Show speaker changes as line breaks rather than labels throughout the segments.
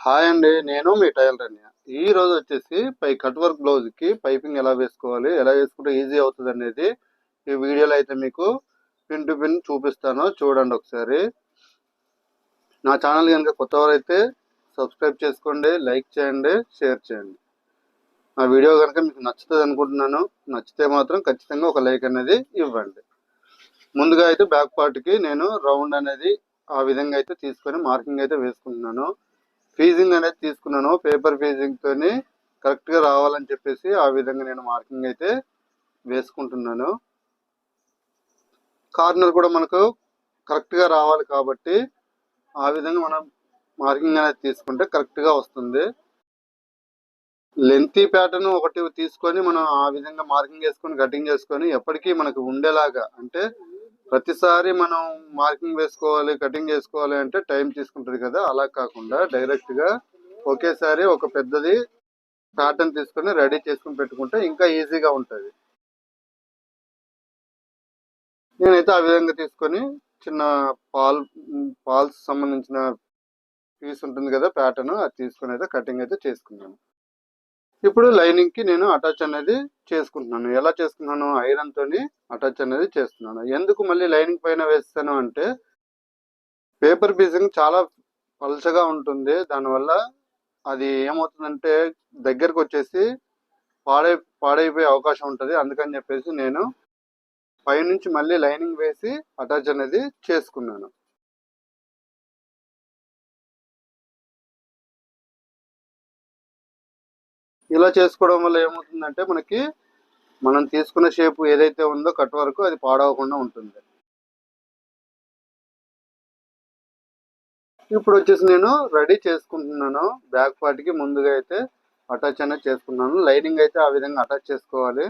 Hi అండి, నేను మీ tailor అన్య. ఈ రోజు వచ్చేసి కట్ వర్క్ బ్లౌజ్ కి పైపింగ్ ఎలా వేసుకోవాలి, ఎలా వేసుకుంటే ఈజీ అవుతుంది అనేది ఈ వీడియోలో అయితే మీకు పిన్ టు పిన్ చూపిస్తాను. చూడండి ఒకసారి. నా ఛానల్ కనుక కొత్తవారైతే సబ్స్క్రైబ్ చేసుకోండి, లైక్ చేయండి, షేర్ చేయండి. నా వీడియో కనుక మీకు నచ్చుతుంది అనుకుంటున్నాను. నచ్చితే మాత్రం ఖచ్చితంగా ఒక లైక్ అనేది ఇవ్వండి. ముందుగా అయితే బ్యాక్ పార్ట్ కి నేను రౌండ్ అనేది ఆ విధంగా అయితే తీసుకొని మార్కింగ్ అయితే వేసుకుంటున్నాను. ఫీజింగ్ అనేది తీసుకున్నాను. పేపర్ ఫీజింగ్ తోని కరెక్ట్ గా రావాలని చెప్పేసి ఆ విధంగా నేను మార్కింగ్ అయితే వేసుకుంటున్నాను. కార్నర్ కూడా మనకు కరెక్ట్ గా రావాలి కాబట్టి ఆ విధంగా మనం మార్కింగ్ అనేది తీసుకుంటే కరెక్ట్ గా వస్తుంది. లెంతీ ప్యాటర్న్ ఒకటి తీసుకొని మనం ఆ విధంగా మార్కింగ్ చేసుకొని కటింగ్ చేసుకొని ఎప్పటికీ మనకు ఉండేలాగా, అంటే ప్రతిసారి మనం మార్కింగ్ వేసుకోవాలి, కటింగ్ చేసుకోవాలి అంటే టైం తీసుకుంటుంది కదా. అలా కాకుండా డైరెక్ట్ గా ఒకేసారి ఒక పెద్దది ప్యాటర్న్ తీసుకొని రెడీ చేసుకుని పెట్టుకుంటే ఇంకా ఈజీగా ఉంటుంది. నేనైతే ఆ విధంగా తీసుకొని చిన్న పాల్స్ సంబంధించిన పీస్ ఉంటుంది కదా, ప్యాటర్న్ అది తీసుకుని అయితే కటింగ్ అయితే చేసుకున్నాను. ఇప్పుడు లైనింగ్ కి నేను అటాచ్ అనేది చేసుకుంటున్నాను. ఎలా చేసుకున్నాను? ఐరన్ తోని అటాచ్ అనేది చేస్తున్నాను. ఎందుకు మళ్ళీ లైనింగ్ పైన వేస్తాను అంటే పేపర్ పీసింగ్ చాలా పల్చగా ఉంటుంది. దానివల్ల అది ఏమవుతుందంటే దగ్గరకు వచ్చేసి పాడైపోయే అవకాశం ఉంటుంది. అందుకని చెప్పేసి నేను పైనుంచి మళ్ళీ లైనింగ్ వేసి అటాచ్ అనేది చేసుకున్నాను. ఇలా చేసుకోవడం వల్ల ఏమవుతుందంటే మనకి మనం తీసుకున్న షేప్ ఏదైతే ఉందో కట్ వరకు అది పాడవకుండా ఉంటుంది. ఇప్పుడు వచ్చేసి నేను రెడీ చేసుకుంటున్నాను. బ్యాక్ పార్ట్ కి ముందుగా అయితే అటాచ్ అనేది చేసుకున్నాను. లైనింగ్ అయితే ఆ విధంగా అటాచ్ చేసుకోవాలి.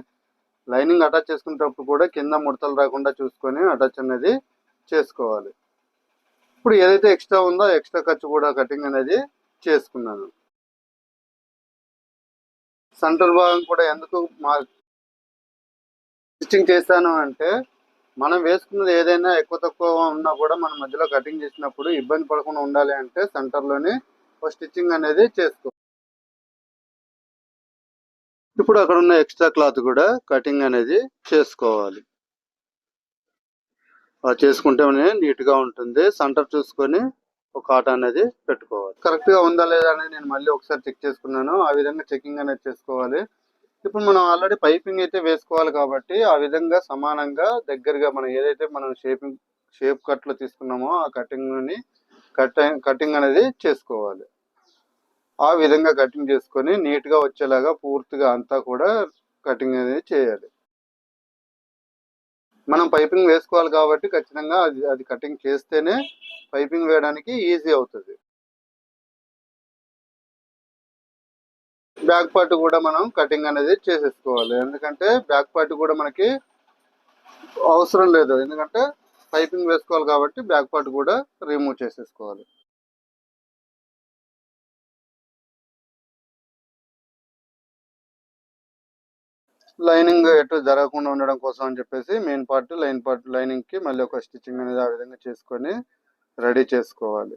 లైనింగ్ అటాచ్ చేసుకునేటప్పుడు కూడా కింద ముడతలు రాకుండా చూసుకొని అటాచ్ అనేది చేసుకోవాలి. ఇప్పుడు ఏదైతే ఎక్స్ట్రా ఉందో ఎక్స్ట్రా ఖర్చు కూడా కటింగ్ అనేది చేసుకున్నాను. సెంటర్ భాగం కూడా ఎందుకు స్టిచ్చింగ్ చేస్తాను అంటే మనం వేసుకున్నది ఏదైనా ఎక్కువ తక్కువ ఉన్నా కూడా మనం మధ్యలో కటింగ్ చేసినప్పుడు ఇబ్బంది పడకుండా ఉండాలి అంటే సెంటర్లోనే స్టిచ్చింగ్ అనేది చేసుకో. ఇప్పుడు అక్కడ ఉన్న ఎక్స్ట్రా క్లాత్ కూడా కటింగ్ అనేది చేసుకోవాలి. అలా చేసుకుంటే నీట్ గా ఉంటుంది. సెంటర్ చూసుకొని ఒక కాట అనేది పెట్టుకోవాలి. కరెక్ట్ గా ఉందా లేదా అనేది నేను మళ్ళీ ఒకసారి చెక్ చేసుకున్నాను. ఆ విధంగా చెకింగ్ అనేది చేసుకోవాలి. ఇప్పుడు మనం ఆల్రెడీ పైపింగ్ అయితే వేసుకోవాలి కాబట్టి ఆ విధంగా సమానంగా దగ్గరగా మనం ఏదైతే మనం షేప్ కట్ లో తీసుకున్నామో ఆ కటింగ్ అనేది చేసుకోవాలి. ఆ విధంగా కటింగ్ చేసుకొని నీట్ గా వచ్చేలాగా పూర్తిగా అంతా కూడా కటింగ్ అనేది చేయాలి. మనం పైపింగ్ వేసుకోవాలి కాబట్టి ఖచ్చితంగా అది కటింగ్ చేస్తేనే పైపింగ్ వేయడానికి ఈజీ అవుతుంది. బ్యాక్ పార్ట్ కూడా మనం కటింగ్ అనేది చేసేసుకోవాలి. ఎందుకంటే బ్యాక్ పార్ట్ కూడా మనకి అవసరం లేదు, ఎందుకంటే పైపింగ్ వేసుకోవాలి కాబట్టి బ్యాక్ పార్ట్ కూడా రిమూవ్ చేసేసుకోవాలి. లైనింగ్ ఎటు జరగకుండా ఉండడం కోసం అని చెప్పేసి మెయిన్ పార్ట్ లైనింగ్ కి మళ్ళీ ఒక స్టిచ్చింగ్ అనేది ఆ విధంగా చేసుకొని రెడీ చేసుకోవాలి.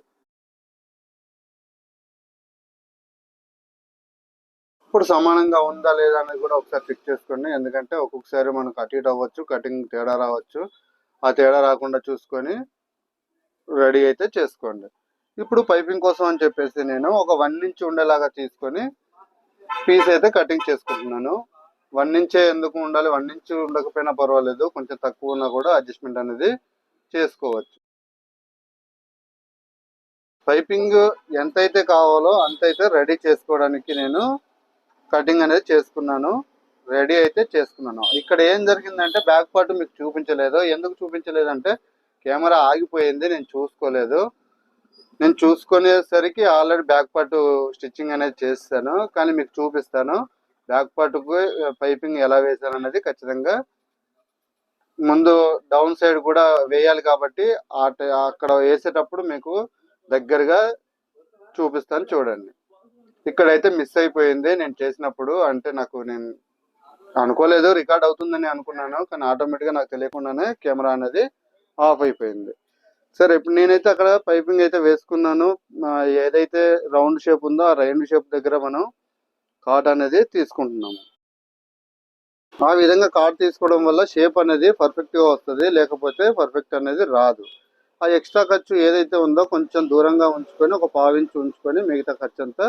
ఇప్పుడు సమానంగా ఉందా లేదా అనేది కూడా ఒకసారి చెక్ చేసుకోండి. ఎందుకంటే ఒక్కొక్కసారి మనకు అటు ఇటు అవ్వచ్చు, కటింగ్ తేడా రావచ్చు. ఆ తేడా రాకుండా చూసుకొని రెడీ అయితే చేసుకోండి. ఇప్పుడు పైపింగ్ కోసం అని చెప్పేసి నేను ఒక 1 ఇంచ్ ఉండేలాగా తీసుకొని పీస్ అయితే కటింగ్ చేసుకుంటున్నాను. 1 ఇంచే ఎందుకు ఉండాలి, 1 ఇంచ్ ఉండకపోయినా పర్వాలేదు, కొంచెం తక్కువ ఉన్నా కూడా అడ్జస్ట్మెంట్ అనేది చేసుకోవచ్చు. పైపింగ్ ఎంతైతే కావాలో అంతైతే రెడీ చేసుకోవడానికి నేను కటింగ్ అనేది చేసుకున్నాను. రెడీ అయితే చేసుకున్నాను. ఇక్కడ ఏం జరిగిందంటే బ్యాక్ పార్ట్ మీకు చూపించలేదు. ఎందుకు చూపించలేదంటే కెమెరా ఆగిపోయింది, నేను చూసుకోలేదు. నేను చూసుకునేసరికి ఆల్రెడీ బ్యాక్ పార్ట్ స్టిచ్చింగ్ అనేది చేస్తాను. కానీ మీకు చూపిస్తాను బ్యాక్ పార్ట్కు పైపింగ్ ఎలా వేసాను అనేది. ఖచ్చితంగా ముందు డౌన్ సైడ్ కూడా వేయాలి కాబట్టి అక్కడ వేసేటప్పుడు మీకు దగ్గరగా చూపిస్తాను, చూడండి. ఇక్కడైతే మిస్ అయిపోయింది నేను చేసినప్పుడు. అంటే నేను అనుకోలేదు రికార్డ్ అవుతుందని అనుకున్నాను, కానీ ఆటోమేటిక్గా నాకు తెలియకుండానే కెమెరా అనేది ఆఫ్ అయిపోయింది. సరే, ఇప్పుడు నేనైతే అక్కడ పైపింగ్ అయితే వేసుకున్నాను. ఏదైతే రౌండ్ షేప్ ఉందో ఆ రౌండ్ షేప్ దగ్గర మనం కాట్ అనేది తీసుకుంటున్నాము. ఆ విధంగా కాట్ తీసుకోవడం వల్ల షేప్ అనేది పర్ఫెక్ట్గా వస్తుంది, లేకపోతే పర్ఫెక్ట్ అనేది రాదు. ఆ ఎక్స్ట్రా ఖర్చు ఏదైతే ఉందో కొంచెం దూరంగా ఉంచుకొని ఒక పావించి ఉంచుకొని మిగతా ఖర్చు అంతా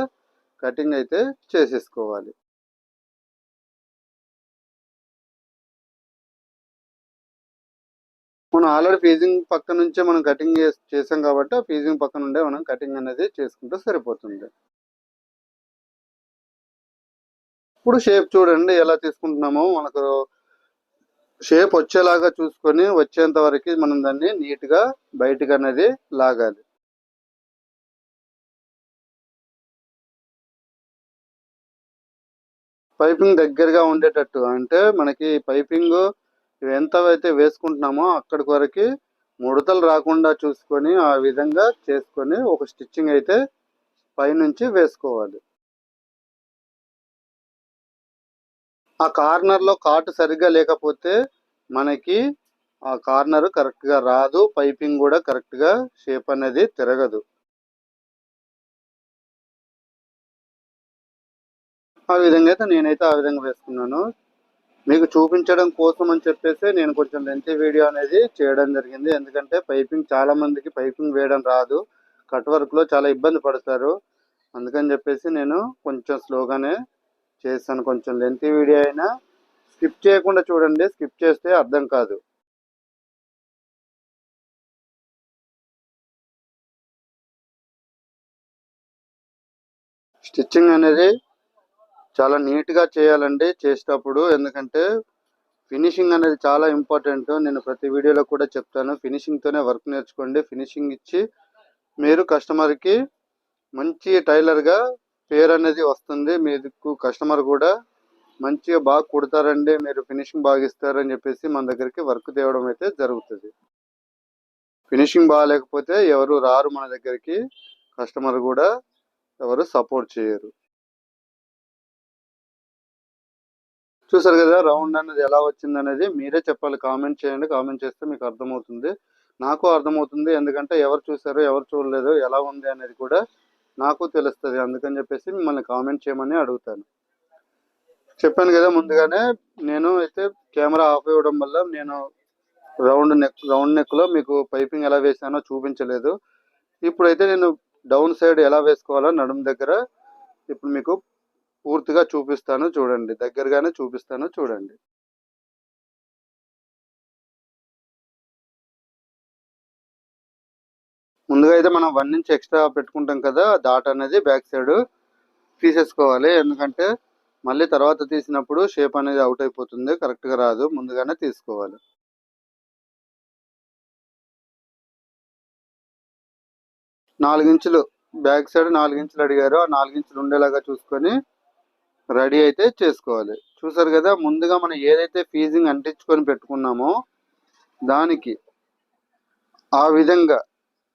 కటింగ్ అయితే చేసేసుకోవాలి. మనం ఆల్రెడీ ఫీజింగ్ పక్క నుంచే మనం కటింగ్ చేసాం కాబట్టి ఆ ఫీజింగ్ పక్క నుండే మనం కటింగ్ అనేది చేసుకుంటే సరిపోతుంది. ఇప్పుడు షేప్ చూడండి ఎలా తీసుకుంటున్నామో, మనకు షేప్ వచ్చేలాగా చూసుకొని వచ్చేంత వరకు మనం దాన్ని నీట్గా బయటకు అనేది లాగాలి. పైపింగ్ దగ్గరగా ఉండేటట్టు, అంటే మనకి పైపింగ్ ఎంత అయితే వేసుకుంటున్నామో అక్కడి వరకు ముడతలు రాకుండా చూసుకొని ఆ విధంగా చేసుకొని ఒక స్టిచ్చింగ్ అయితే పైనుంచి వేసుకోవాలి. ఆ కార్నర్లో కాటు సరిగ్గా లేకపోతే మనకి ఆ కార్నర్ కరెక్ట్గా రాదు, పైపింగ్ కూడా కరెక్ట్గా షేప్ అనేది తిరగదు. ఆ విధంగా అయితే నేనైతే ఆ విధంగా వేసుకున్నాను. మీకు చూపించడం కోసం అని చెప్పేసి నేను కొంచెం లెంతీ వీడియో అనేది చేయడం జరిగింది. ఎందుకంటే పైపింగ్ చాలా మందికి పైపింగ్ వేయడం రాదు, కట్ వర్క్లో చాలా ఇబ్బంది పడతారు. అందుకని చెప్పేసి నేను కొంచెం స్లోగానే చేశాను. కొంచెం లెంతీ వీడియో అయినా స్కిప్ చేయకుండా చూడండి, స్కిప్ చేస్తే అర్థం కాదు. స్టిచ్చింగ్ అనేది చాలా నీట్గా చేయాలండి చేసేటప్పుడు, ఎందుకంటే ఫినిషింగ్ అనేది చాలా ఇంపార్టెంట్. నేను ప్రతి వీడియోలో కూడా చెప్తాను, ఫినిషింగ్తోనే వర్క్ నేర్చుకోండి. ఫినిషింగ్ ఇచ్చి మీరు కస్టమర్కి మంచి టైలర్గా పేరు అనేది వస్తుంది. మీకు కస్టమర్ కూడా మంచిగా బాగా కుడతారండి, మీరు ఫినిషింగ్ బాగా ఇస్తారని చెప్పేసి మన దగ్గరికి వర్క్ తేవడం అయితే జరుగుతుంది. ఫినిషింగ్ బాగాలేకపోతే ఎవరు రారు మన దగ్గరికి, కస్టమర్ కూడా ఎవరు సపోర్ట్ చేయరు. చూసారు కదా రౌండ్ అనేది ఎలా వచ్చింది అనేది మీరే చెప్పాలి, కామెంట్ చేయండి. కామెంట్ చేస్తే మీకు అర్థమవుతుంది, నాకు అర్థమవుతుంది. ఎందుకంటే ఎవరు చూసారో ఎవరు చూడలేదు ఎలా ఉంది అనేది కూడా నాకు తెలుస్తుంది. అందుకని చెప్పేసి మిమ్మల్ని కామెంట్ చేయమని అడుగుతాను. చెప్పాను కదా ముందుగానే, నేను అయితే కెమెరా ఆఫ్ ఇవ్వడం వల్ల నేను రౌండ్ నెక్లో మీకు పైపింగ్ ఎలా వేసానో చూపించలేదు. ఇప్పుడైతే నేను డౌన్ సైడ్ ఎలా వేసుకోవాలో నడుము దగ్గర ఇప్పుడు మీకు పూర్తిగా చూపిస్తాను చూడండి, దగ్గరగానే చూపిస్తాను చూడండి. ముందుగా అయితే మనం 1 ఇంచ్ ఎక్స్ట్రా పెట్టుకుంటాం కదా, డాట్ అనేది బ్యాక్ సైడ్ తీసేసుకోవాలి. ఎందుకంటే మళ్ళీ తర్వాత తీసినప్పుడు షేప్ అనేది అవుట్ అయిపోతుంది, కరెక్ట్గా రాదు. ముందుగానే తీసుకోవాలి. 4 ఇంచులు బ్యాక్ సైడ్ 4 ఇంచులు అడిగారు, ఆ 4 ఇంచులు ఉండేలాగా చూసుకొని రెడీ అయితే చేసుకోవాలి. చూసారు కదా, ముందుగా మనం ఏదైతే ఫీజింగ్ అంటించుకొని పెట్టుకున్నామో దానికి ఆ విధంగా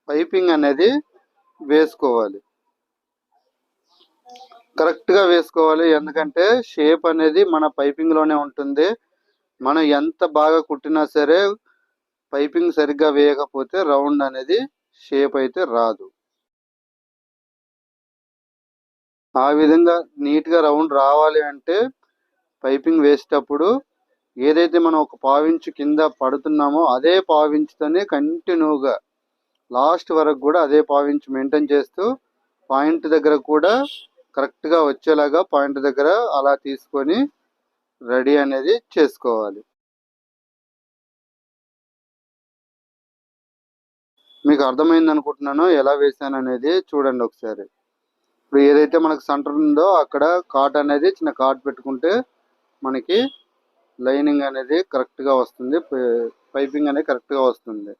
పైపింగ్ అనేది వేసుకోవాలి, కరెక్ట్గా వేసుకోవాలి. ఎందుకంటే షేప్ అనేది మన పైపింగ్లోనే ఉంటుంది. మనం ఎంత బాగా కుట్టినా సరే పైపింగ్ సరిగ్గా వేయకపోతే రౌండ్ అనేది షేప్ అయితే రాదు. ఆ విధంగా నీట్గా రౌండ్ రావాలి అంటే పైపింగ్ వేసేటప్పుడు ఏదైతే మనం ఒక పావించు కింద పడుతున్నామో అదే పావించుతోనే కంటిన్యూగా లాస్ట్ వరకు కూడా అదే పావించు మెయింటైన్ చేస్తూ పాయింట్ దగ్గర కూడా కరెక్ట్గా వచ్చేలాగా పాయింట్ దగ్గర అలా తీసుకొని రెడీ అనేది చేసుకోవాలి. మీకు అర్థమైంది అనుకుంటున్నాను ఎలా వేసాను అనేది. చూడండి ఒకసారి. ఇప్పుడు ఏదైతే మనకు సెంటర్ ఉందో అక్కడ కాట్ అనేది చిన్న కాట్ పెట్టుకుంటే మనకి లైనింగ్ అనేది కరెక్ట్గా వస్తుంది, పైపింగ్ అనేది కరెక్ట్గా వస్తుంది.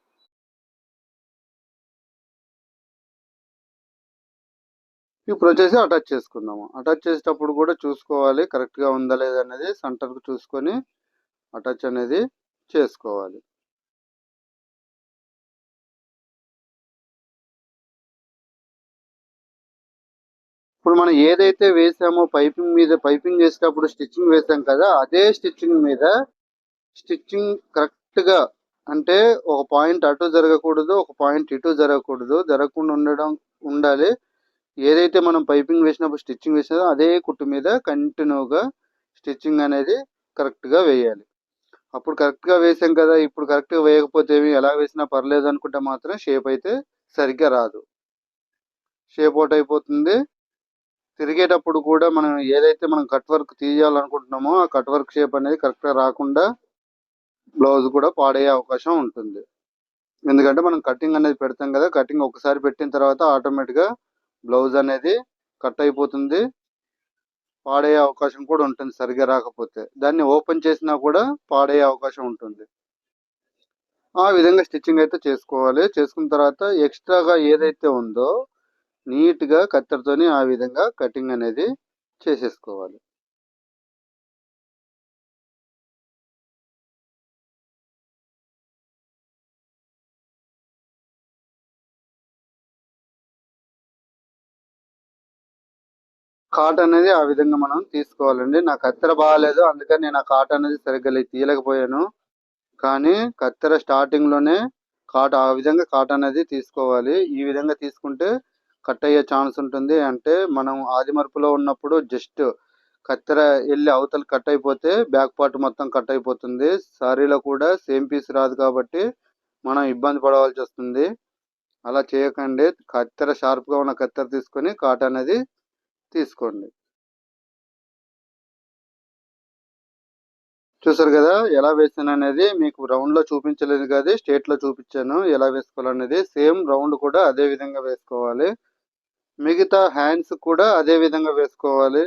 ఇప్పుడు వచ్చేసి అటాచ్ చేసుకుందాము. అటాచ్ చేసేటప్పుడు కూడా చూసుకోవాలి కరెక్ట్గా ఉందా లేదా అనేది, సెంటర్కి చూసుకొని అటాచ్ అనేది చేసుకోవాలి. ఇప్పుడు మనం ఏదైతే వేసామో పైపింగ్ మీద, పైపింగ్ వేసేటప్పుడు స్టిచ్చింగ్ వేసాం కదా, అదే స్టిచ్చింగ్ మీద స్టిచ్చింగ్ కరెక్ట్గా అంటే ఒక పాయింట్ అటు జరగకూడదు, ఒక పాయింట్ ఇటు జరగకూడదు, జరగకుండా ఉండాలి. ఏదైతే మనం పైపింగ్ వేసినప్పుడు స్టిచ్చింగ్ వేసినదో అదే కుట్టు మీద కంటిన్యూగా స్టిచ్చింగ్ అనేది కరెక్ట్గా వేయాలి. అప్పుడు కరెక్ట్గా వేసాం కదా, ఇప్పుడు కరెక్ట్గా వేయకపోతే ఎలా వేసినా పర్లేదు అనుకుంటే మాత్రం షేప్ అయితే సరిగ్గా రాదు, షేప్ అవుట్ అయిపోతుంది. తిరిగేటప్పుడు కూడా మనం ఏదైతే మనం కట్ వర్క్ తీయాలనుకుంటున్నామో ఆ కట్ వర్క్ షేప్ అనేది కరెక్ట్గా రాకుండా బ్లౌజ్ కూడా పాడయ్యే అవకాశం ఉంటుంది. ఎందుకంటే మనం కటింగ్ అనేది పెడతాం కదా, కటింగ్ ఒకసారి పెట్టిన తర్వాత ఆటోమేటిక్గా బ్లౌజ్ అనేది కట్ అయిపోతుంది, పాడయ్యే అవకాశం కూడా ఉంటుంది. సరిగ్గా రాకపోతే దాన్ని ఓపెన్ చేసినా కూడా పాడయ్యే అవకాశం ఉంటుంది. ఆ విధంగా స్టిచ్చింగ్ అయితే చేసుకోవాలి. చేసుకున్న తర్వాత ఎక్స్ట్రాగా ఏదైతే ఉందో నీట్గా కత్తెరతోని ఆ విధంగా కటింగ్ అనేది చేసేసుకోవాలి. కాట్ అనేది ఆ విధంగా మనం తీసుకోవాలండి. నా కత్తెర బాగాలేదు, అందుకని నేను ఆ కాట్ అనేది సరిగ్గా తీయలేకపోయాను. కానీ కత్తెర స్టార్టింగ్లోనే ఆ విధంగా కాట్ అనేది తీసుకోవాలి. ఈ విధంగా తీసుకుంటే కట్ అయ్యే ఛాన్స్ ఉంటుంది. అంటే మనం ఆది మరుపులో ఉన్నప్పుడు జస్ట్ కత్తెర వెళ్ళి అవతల కట్ అయిపోతే బ్యాక్ పార్ట్ మొత్తం కట్ అయిపోతుంది. సారీలో కూడా సేమ్ పీస్ రాదు కాబట్టి మనం ఇబ్బంది పడవలసి వస్తుంది. అలా చేయకండి. కత్తెర షార్ప్గా ఉన్న కత్తెర తీసుకొని కాట్ అనేది తీసుకోండి. చూసారు కదా ఎలా వేసాను అనేది, మీకు రౌండ్ లో చూపించలేదు కదా, స్ట్రేట్ లో చూపించాను ఎలా వేసుకోవాలనేది. సేమ్ రౌండ్ కూడా అదే విధంగా వేసుకోవాలి. మిగతా హ్యాండ్స్ కూడా అదే విధంగా వేసుకోవాలి.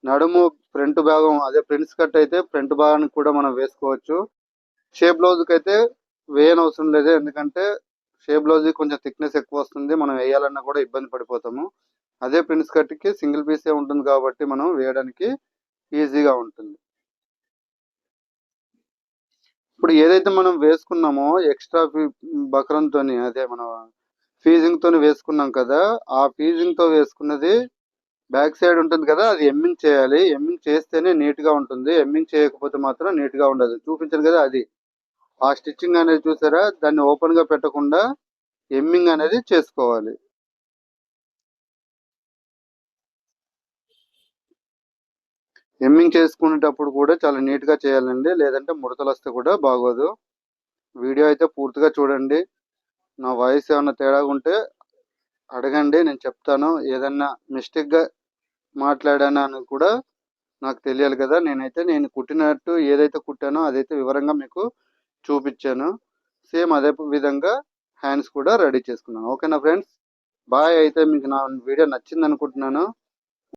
నడుము ఫ్రంట్ భాగం అదే ప్రిన్స్ కట్ అయితే ఫ్రంట్ భాగానికి కూడా మనం వేసుకోవచ్చు. షేప్ బ్లౌజ్కి అయితే వేయనవసరం లేదు, ఎందుకంటే షేప్ బ్లౌజ్ కొంచెం థిక్నెస్ ఎక్కువ వస్తుంది, మనం వేయాలన్నా కూడా ఇబ్బంది పడిపోతాము. అదే ప్రిన్స్ కట్కి సింగిల్ పీసే ఉంటుంది కాబట్టి మనం వేయడానికి ఈజీగా ఉంటుంది. ఇప్పుడు ఏదైతే మనం వేసుకున్నామో ఎక్స్ట్రా బక్రంతోని, అదే మన ఫీజింగ్ తోని వేసుకున్నాం కదా, ఆ ఫీజింగ్ తో వేసుకున్నది బ్యాక్ సైడ్ ఉంటుంది కదా, అది ఎమ్మింగ్ చేయాలి. ఎమ్మింగ్ చేస్తేనే నీట్ గా ఉంటుంది, ఎమ్మింగ్ చేయకపోతే మాత్రం నీట్ గా ఉండదు. చూపించాను కదా అది, ఆ స్టిచ్చింగ్ అనేది చూసారా, దాన్ని ఓపెన్ గా పెట్టకుండా ఎమ్మింగ్ అనేది చేసుకోవాలి. ఎమ్మింగ్ చేసుకునేటప్పుడు కూడా చాలా నీట్ గా చేయాలండి, లేదంటే ముడతలు వస్తే కూడా బాగోదు. వీడియో అయితే పూర్తిగా చూడండి. నా వాయిస్ ఏమైనా తేడా ఉంటే అడగండి, నేను చెప్తాను. ఏదన్నా మిస్టేక్గా మాట్లాడానా అని కూడా నాకు తెలియాలి కదా. నేను కుట్టినట్టు ఏదైతే కుట్టానో అదైతే వివరంగా మీకు చూపించాను. సేమ్ అదే విధంగా హ్యాండ్స్ కూడా రెడీ చేసుకున్నాను. ఓకేనా ఫ్రెండ్స్, బాయ్. అయితే మీకు నా వీడియో నచ్చింది అనుకుంటున్నాను.